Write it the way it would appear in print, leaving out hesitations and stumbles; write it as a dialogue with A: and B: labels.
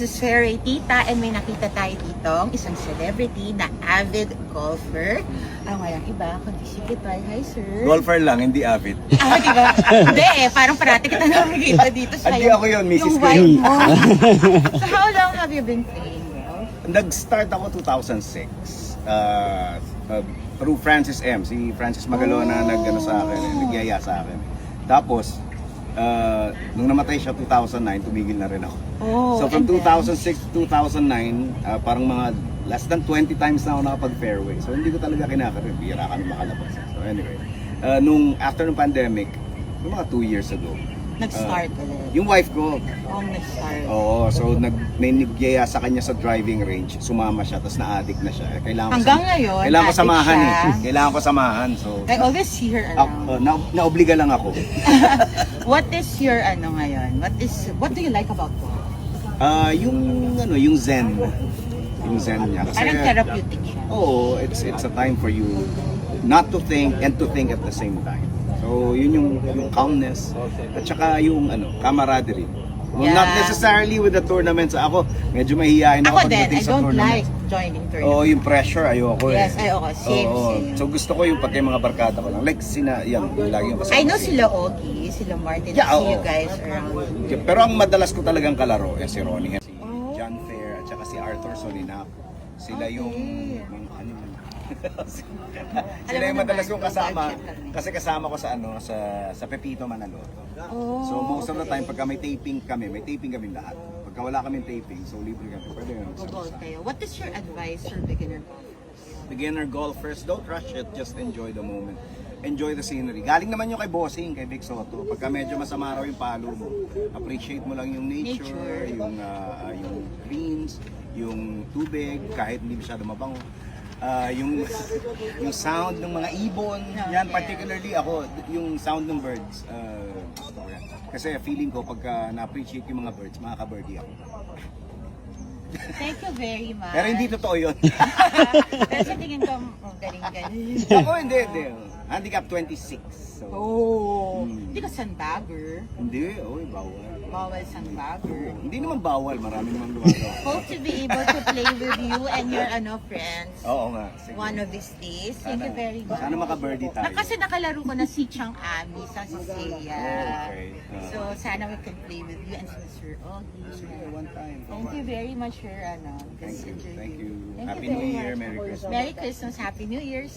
A: is Sherry Tita and may nakita tayo ditong isang celebrity na avid golfer. Walang iba, kundi si Kitoy. Hi, sir.
B: Golfer lang, hindi avid.
A: Diba? Hindi parang parati kita nakikita dito sa
B: Hindi ako yun, Mrs.
A: yung
B: Queen.
A: wife mo. So how long have you been playing golf?
B: Nag-start ako 2006. Through Francis M. Si Francis Magalona nag-ano sa akin, nagyaya sa akin. Tapos, nung namatay siya 2009, tumigil na rin ako. So from 2006 to 2009, parang mga less than 20 times na ako nakapag-fairway. So hindi ko talaga kinakaroon, bira kami makalabas. So anyway, after ng pandemic, mga 2 years ago,
A: Nag-start ulit.
B: yung wife ko,
A: Nag-start.
B: oo, so may nagyaya sa kanya sa driving range, sumama siya, tapos na-addict na siya.
A: Hanggang ngayon,
B: kailangan ko
A: addict
B: samahan
A: siya.
B: Kailangan ko samahan, so
A: I always see her around.
B: naobliga lang ako.
A: What is your ngayon? What do you like about golf?
B: Yung zen. Yung zen niya. Kasi,
A: Parang therapeutic siya.
B: oo, it's a time for you not to think and to think at the same time. So, yun yung calmness at saka yung camaraderie. Well,
A: Yeah.
B: not necessarily with the tournaments. Ako, medyo mahihiyain ako
A: Ako din,
B: pagdating
A: I
B: sa
A: don't
B: tournaments.
A: like joining
B: Oo,
A: tournaments.
B: yung pressure, ayoko eh.
A: Yes, ayoko. Same.
B: So, gusto ko yung pagka mga barkada ko lang. Like, yung lagi yung kasama.
A: I know sila Ogie, sila Martin.
B: Yeah,
A: I see
B: oo.
A: you guys around.
B: Pero ang madalas ko talagang kalaro si Ronnie, si John Fair, at saka si Arthur Solinac. Sila yung sila yung madalas kong kasama kasi kasama ko sa Pepito Manalo. So most of the time pagka may taping kami lahat. Pagka wala kaming taping, so libre kami. Pwede yun.
A: Golf kayo. What is your advice for beginner golfers?
B: Beginner golfers, don't rush it, just enjoy the moment. Enjoy the scenery. Galing naman yung kay Bossing, kay Vic Soto. Pagka medyo masama raw yung palo mo, appreciate mo lang yung nature. yung greens, yung tubig, kahit hindi masyado mabango. Yung sound ng mga ibon, yan particularly ako, yung sound ng birds. Gusto ko yan. Kasi feeling ko pagka na-appreciate yung mga birds, makaka-birdie ako.
A: Thank you very much.
B: Pero hindi totoo yun.
A: Pero sa tingin ko, galing-galing.
B: Ako hindi. Handicap 26. So,
A: Hindi ka sandbagger.
B: Hindi, bawal.
A: Bawal sandbagger.
B: Hindi naman bawal, marami naman gumagawa.
A: Hope to be able to play with you and your friends.
B: Oo nga. Sige.
A: One of these days. Thank you very much.
B: Sana maka-birdie tayo.
A: Kasi nakalaro ko na si Chang Ami sa Siciliya.
B: Okay.
A: So, sana we can play with you and Sir Ogie.
B: Sige, one time.
A: Thank you very much for
B: Thank you.
A: considering.
B: Thank you.
A: Thank
B: Happy
A: you
B: New
A: very
B: Year.
A: much.
B: Merry Christmas.
A: Merry Christmas. Happy New Year.